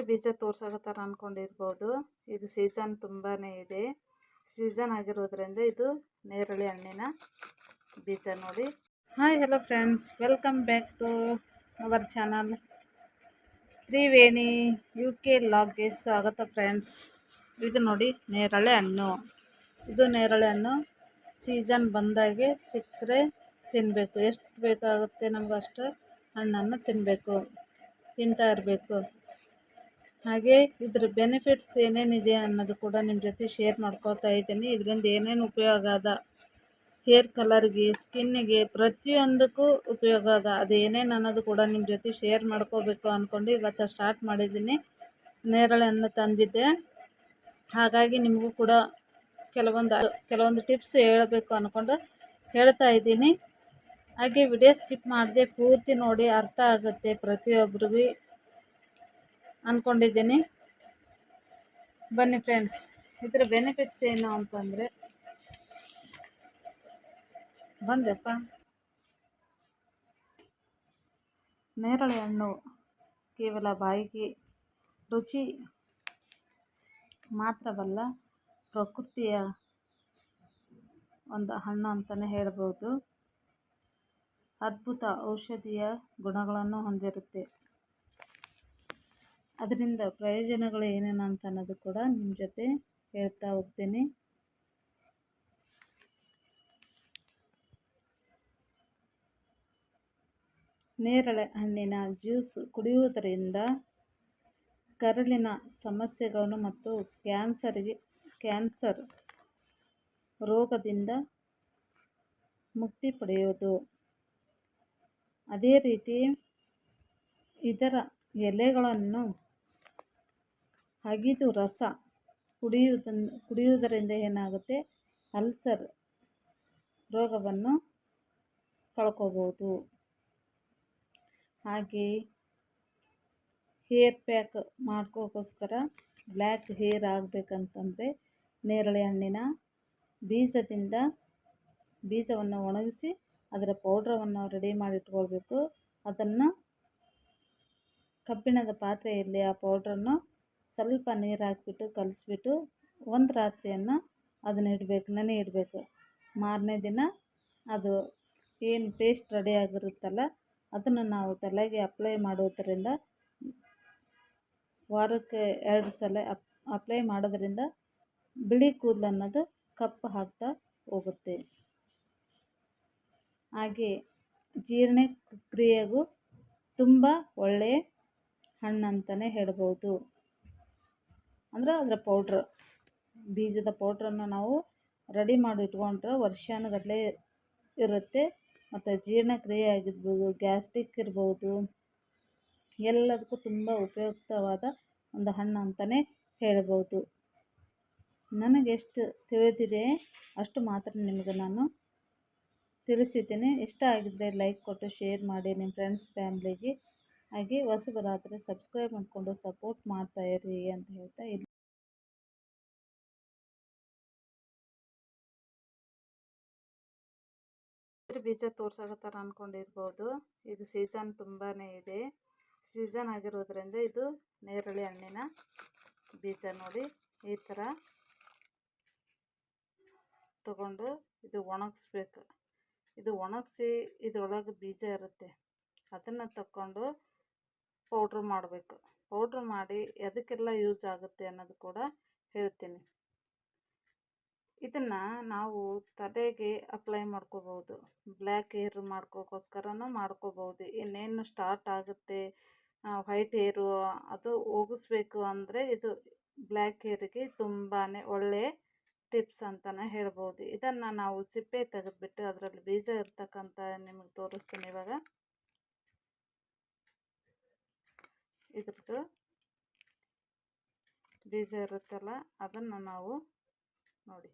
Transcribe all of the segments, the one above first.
ಬೀಜ ತೋರ್ಸಕತ್ತಾರ ಅನ್ಕೊಂಡಿರ್ಬೋದು. ಇದು ಸೀಸನ್ ತುಂಬಾನೇ ಇದೆ. ಸೀಸನ್ ಆಗಿರೋದ್ರಿಂದ ಇದು ನೇರಳೆ ಹಣ್ಣಿನ ಬೀಜ ನೋಡಿ. Hi hello friends, welcome back to our channel Triveni UK ಲಾಗ್ಗೆ ಸ್ವಾಗತ ಫ್ರೆಂಡ್ಸ್. ಇದು ನೋಡಿ ನೇರಳೆ ಹಣ್ಣು. ಇದು ನೇರಳೆ ಹಣ್ಣು ಸೀಸನ್ ಬಂದಾಗೆ ಸಿಕ್ಕರೆ ತಿನ್ನಬೇಕು. ಎಷ್ಟು ಬೇಕಾಗುತ್ತೆ ನಮ್ಗೆ ಅಷ್ಟು ಹಣ್ಣನ್ನು ತಿಂತಾ ಇರಬೇಕು. ಹಾಗೆ ಇದ್ರ ಬೆನಿಫಿಟ್ಸ್ ಏನೇನಿದೆ ಅನ್ನೋದು ಕೂಡ ನಿಮ್ಮ ಜೊತೆ ಶೇರ್ ಮಾಡ್ಕೊಳ್ತಾ ಇದ್ದೀನಿ. ಇದರಿಂದ ಏನೇನು ಉಪಯೋಗ ಅದ, ಹೇರ್ ಕಲರ್ಗೆ, ಸ್ಕಿನ್ನಿಗೆ, ಪ್ರತಿಯೊಂದಕ್ಕೂ ಉಪಯೋಗ ಅದ. ಅದು ಏನೇನು ಅನ್ನೋದು ಕೂಡ ನಿಮ್ಮ ಜೊತೆ ಶೇರ್ ಮಾಡ್ಕೋಬೇಕು ಅಂದ್ಕೊಂಡು ಇವತ್ತು ಸ್ಟಾರ್ಟ್ ಮಾಡಿದ್ದೀನಿ. ನೇರಳೆ ಹಣ್ಣು ತಂದಿದ್ದೆ, ಹಾಗಾಗಿ ನಿಮಗೂ ಕೂಡ ಕೆಲವೊಂದು ಟಿಪ್ಸ್ ಹೇಳಬೇಕು ಅಂದ್ಕೊಂಡು ಹೇಳ್ತಾ ಇದ್ದೀನಿ. ಹಾಗೆ ವಿಡಿಯೋ ಸ್ಕಿಪ್ ಮಾಡದೆ ಪೂರ್ತಿ ನೋಡಿ, ಅರ್ಥ ಆಗುತ್ತೆ ಪ್ರತಿಯೊಬ್ಬರಿಗೂ ಅಂದ್ಕೊಂಡಿದ್ದೀನಿ. ಬನ್ನಿ ಫ್ರೆಂಡ್ಸ್, ಇದರ ಬೆನಿಫಿಟ್ಸ್ ಏನು ಅಂತಂದರೆ, ಬಂದೆಪ್ಪ, ನೇರಳೆ ಹಣ್ಣು ಕೇವಲ ಬಾಯಿಗೆ ರುಚಿ ಮಾತ್ರವಲ್ಲ, ಪ್ರಕೃತಿಯ ಒಂದು ಹಣ್ಣು ಅಂತಲೇ ಹೇಳ್ಬೋದು. ಅದ್ಭುತ ಔಷಧೀಯ ಗುಣಗಳನ್ನು ಹೊಂದಿರುತ್ತೆ. ಅದರಿಂದ ಪ್ರಯೋಜನಗಳು ಏನೇನು ಅಂತ ಅನ್ನೋದು ಕೂಡ ನಿಮ್ಮ ಜೊತೆ ಹೇಳ್ತಾ ಹೋಗ್ತೀನಿ. ನೇರಳೆ ಹಣ್ಣಿನ ಜ್ಯೂಸ್ ಕುಡಿಯುವುದರಿಂದ ಕರಳಿನ ಸಮಸ್ಯೆಗಳನ್ನು ಮತ್ತು ಕ್ಯಾನ್ಸರ್ ರೋಗದಿಂದ ಮುಕ್ತಿ ಪಡೆಯೋದು. ಅದೇ ರೀತಿ ಇದರ ಎಲೆಗಳನ್ನು ಅಗಿದು ರಸ ಕುಡಿಯುವುದರಿಂದ ಏನಾಗುತ್ತೆ, ಅಲ್ಸರ್ ರೋಗವನ್ನು ಕಳ್ಕೋಬೋದು. ಹಾಗೆ ಹೇರ್ ಪ್ಯಾಕ್ ಮಾಡ್ಕೋಕ್ಕೋಸ್ಕರ ಬ್ಲ್ಯಾಕ್ ಹೇರ್ ಆಗಬೇಕಂತಂದರೆ ನೇರಳೆ ಹಣ್ಣಿನ ಬೀಜವನ್ನು ಒಣಗಿಸಿ ಅದರ ಪೌಡ್ರವನ್ನು ರೆಡಿ ಮಾಡಿಟ್ಕೊಳ್ಬೇಕು. ಅದನ್ನು ಕಬ್ಬಿಣದ ಪಾತ್ರೆಯಲ್ಲಿ ಆ ಪೌಡ್ರನ್ನು ಸ್ವಲ್ಪ ನೀರು ಹಾಕಿಬಿಟ್ಟು ಕಲಿಸ್ಬಿಟ್ಟು ಒಂದು ರಾತ್ರಿಯನ್ನು ಅದನ್ನು ನೆನೆ ಇಡಬೇಕು. ಮಾರನೇ ದಿನ ಅದು ಏನು ಪೇಸ್ಟ್ ರೆಡಿ ಆಗಿರುತ್ತಲ್ಲ, ಅದನ್ನು ನಾವು ತಲೆಗೆ ಅಪ್ಲೈ ಮಾಡೋದರಿಂದ, ವಾರಕ್ಕೆ 2 ಸಲ ಅಪ್ಲೈ ಮಾಡೋದ್ರಿಂದ ಬಿಳಿ ಕೂದಲು ಅನ್ನೋದು ಕಪ್ಪು ಆಗ್ತಾ ಹೋಗುತ್ತೆ. ಹಾಗೆ ಜೀರ್ಣಕ್ರಿಯೆಗೂ ತುಂಬ ಒಳ್ಳೆಯ ಹಣ್ಣು ಅಂತಲೇ ಹೇಳ್ಬೋದು. ಅಂದರೆ ಅದರ ಬೀಜದ ಪೌಡ್ರನ್ನು ನಾವು ರೆಡಿ ಮಾಡಿ ಇಟ್ಕೊಂಡ್ರೆ ವರ್ಷಾನುಗಟ್ಟಲೆ ಇರುತ್ತೆ. ಮತ್ತು ಜೀರ್ಣಕ್ರಿಯೆ ಆಗಿರ್ಬೋದು, ಗ್ಯಾಸ್ಟ್ರಿಕ್ ಇರ್ಬೋದು, ಎಲ್ಲದಕ್ಕೂ ತುಂಬ ಉಪಯುಕ್ತವಾದ ಒಂದು ಹಣ್ಣು ಅಂತಲೇ ಹೇಳ್ಬೋದು. ನನಗೆ ಎಷ್ಟು ತಿಳಿದಿದೆ ಅಷ್ಟು ಮಾತ್ರ ನಿಮಗೆ ನಾನು ತಿಳಿಸಿದ್ದೀನಿ. ಇಷ್ಟ ಆಗಿದ್ದರೆ ಲೈಕ್ ಕೊಟ್ಟು ಶೇರ್ ಮಾಡಿ ನಿಮ್ಮ ಫ್ರೆಂಡ್ಸ್ ಫ್ಯಾಮ್ಲಿಗೆ. ಹಾಗೆ ಹೊಸಬರಾದರೆ ಸಬ್ಸ್ಕ್ರೈಬ್ ಮಾಡಿಕೊಂಡು ಸಪೋರ್ಟ್ ಮಾಡ್ತಾಯಿರಿ ಅಂತ ಹೇಳ್ತಾ ಇಲ್ಲಿ ಬೀಜ ತೋರ್ಸಕತ್ತಾರ ಅಂದ್ಕೊಂಡಿರ್ಬೋದು. ಇದು ಸೀಸನ್ ತುಂಬಾ ಇದೆ. ಸೀಸನ್ ಆಗಿರೋದ್ರಿಂದ ಇದು ನೇರಳೆ ಹಣ್ಣಿನ ಬೀಜ ನೋಡಿ. ಈ ಥರ ತಗೊಂಡು ಇದು ಒಣಗಿಸ್ಬೇಕು. ಇದು ಒಣಗಿಸಿ ಇದರೊಳಗೆ ಬೀಜ ಇರುತ್ತೆ, ಅದನ್ನು ತಗೊಂಡು ಪೌಡ್ರ್ ಮಾಡಬೇಕು. ಪೌಡ್ರ್ ಮಾಡಿ ಅದಕ್ಕೆಲ್ಲ ಯೂಸ್ ಆಗುತ್ತೆ ಅನ್ನೋದು ಕೂಡ ಹೇಳ್ತೀನಿ. ಇದನ್ನು ನಾವು ತಲೆಗೆ ಅಪ್ಲೈ ಮಾಡ್ಕೋಬೋದು. ಬ್ಲ್ಯಾಕ್ ಹೇರ್ ಮಾಡ್ಕೋಕ್ಕೋಸ್ಕರನೂ ಮಾಡ್ಕೋಬೋದು. ಇನ್ನೇನು ಸ್ಟಾರ್ಟ್ ಆಗುತ್ತೆ ವೈಟ್ ಹೇರು ಅದು ಹೋಗಿಸ್ಬೇಕು ಅಂದರೆ ಇದು ಬ್ಲ್ಯಾಕ್ ಹೇರಿಗೆ ತುಂಬಾ ಒಳ್ಳೆಯ ಟಿಪ್ಸ್ ಅಂತಲೇ ಹೇಳ್ಬೋದು. ಇದನ್ನು ನಾವು ಸಿಪ್ಪೆ ತೆಗೆದುಬಿಟ್ಟು ಅದರಲ್ಲಿ ಬೀಜ ಇರ್ತಕ್ಕಂಥ ನಿಮಗೆ ತೋರಿಸ್ತೀನಿ. ಇವಾಗ ಇದ್ರದ್ದು ಬೀಜ ಇರುತ್ತಲ್ಲ, ಅದನ್ನು ನಾವು ನೋಡಿ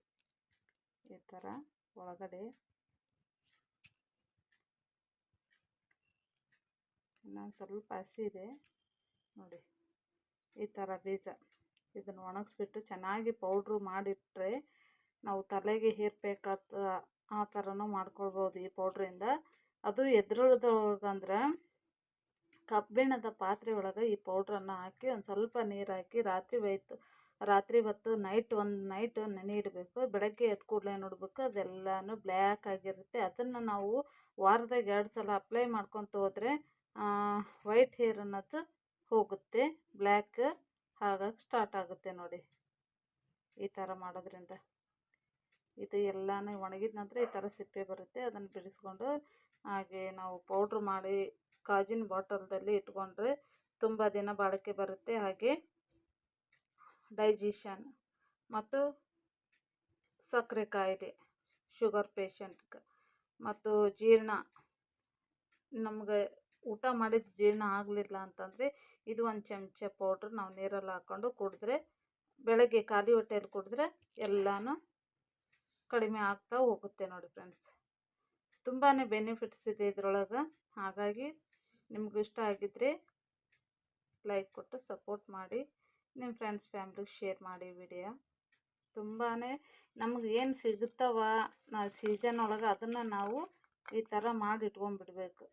ಈ ಥರ ಒಳಗಡೆ ಇನ್ನೊಂದು ಸ್ವಲ್ಪ ಹಸಿ ಇದೆ ನೋಡಿ. ಈ ಥರ ಬೀಜ ಇದನ್ನು ಒಣಗಿಸ್ಬಿಟ್ಟು ಚೆನ್ನಾಗಿ ಪೌಡ್ರು ಮಾಡಿಟ್ರೆ ನಾವು ತಲೆಗೆ ಹೇರ್ ಪ್ಯಾಕ್ ಆ ಥರನೂ ಮಾಡ್ಕೊಳ್ಬೋದು ಈ ಪೌಡ್ರಿಂದ. ಅದು ಎದ್ರೊಳಗಂದ್ರೆ ಕಬ್ಬಿಣದ ಪಾತ್ರೆ ಒಳಗೆ ಈ ಪೌಡ್ರನ್ನು ಹಾಕಿ ಒಂದು ಸ್ವಲ್ಪ ನೀರು ಹಾಕಿ ರಾತ್ರಿ ಹೊತ್ತು ಒಂದು ನೈಟ್ ನೆನೆ ಇಡಬೇಕು. ಬೆಳಗ್ಗೆ ಎದ್ದ ಕೂಡಲೇ ನೋಡಬೇಕು ಅದೆಲ್ಲನೂ ಬ್ಲ್ಯಾಕ್ ಆಗಿರುತ್ತೆ. ಅದನ್ನು ನಾವು ವಾರದಾಗ 2 ಸಲ ಅಪ್ಲೈ ಮಾಡ್ಕೊತ ಹೋದರೆ ವೈಟ್ ಹೇರ್ ಅನ್ನೋದು ಹೋಗುತ್ತೆ, ಬ್ಲ್ಯಾಕ್ ಹಾಗಾಗಿ ಸ್ಟಾರ್ಟ್ ಆಗುತ್ತೆ ನೋಡಿ. ಈ ಥರ ಮಾಡೋದ್ರಿಂದ ಇದು ಎಲ್ಲನೂ ಒಣಗಿದ ನಂತರ ಈ ಥರ ಸಿಪ್ಪೆ ಬರುತ್ತೆ. ಅದನ್ನು ಬಿಡಿಸ್ಕೊಂಡು ಹಾಗೆ ನಾವು ಪೌಡ್ರ್ ಮಾಡಿ ಗಾಜಿನ ಬಾಟಲ್ದಲ್ಲಿ ಇಟ್ಕೊಂಡ್ರೆ ತುಂಬ ದಿನ ಬಾಳಿಕೆ ಬರುತ್ತೆ. ಹಾಗೆ ಡೈಜೆಷನ್ ಮತ್ತು ಸಕ್ಕರೆ ಕಾಯಿಲೆ, ಶುಗರ್ ಪೇಷಂಟ್ಗೆ ಮತ್ತು ಜೀರ್ಣ, ನಮಗೆ ಊಟ ಮಾಡಿದ ಜೀರ್ಣ ಆಗಲಿಲ್ಲ ಅಂತಂದರೆ ಇದು ಒಂದು ಚಮಚ ಪೌಡ್ರ್ ನಾವು ನೀರಲ್ಲಿ ಹಾಕ್ಕೊಂಡು ಕುಡಿದ್ರೆ, ಬೆಳಗ್ಗೆ ಖಾಲಿ ಹೊಟ್ಟೆಯಲ್ಲಿ ಕುಡಿದ್ರೆ ಎಲ್ಲನೂ ಕಡಿಮೆ ಆಗ್ತಾ ಹೋಗುತ್ತೆ ನೋಡಿ ಫ್ರೆಂಡ್ಸ್. ತುಂಬಾ ಬೆನಿಫಿಟ್ಸ್ ಇದೆ ಇದರೊಳಗೆ. ಹಾಗಾಗಿ ನಿಮ್ಗೆ ಇಷ್ಟ ಆಗಿದ್ದರೆ ಲೈಕ್ ಕೊಟ್ಟು ಸಪೋರ್ಟ್ ಮಾಡಿ, ನಿಮ್ಮ ಫ್ರೆಂಡ್ಸ್ ಫ್ಯಾಮ್ಲಿಗೆ ಶೇರ್ ಮಾಡಿ ವಿಡಿಯೋ. ತುಂಬಾ ನಮ್ಗೆ ಏನು ಸಿಗುತ್ತವ ಸೀಸನ್ ಒಳಗೆ ಅದನ್ನು ನಾವು ಈ ಥರ ಮಾಡಿ ಇಟ್ಕೊಂಡ್ಬಿಡ್ಬೇಕು.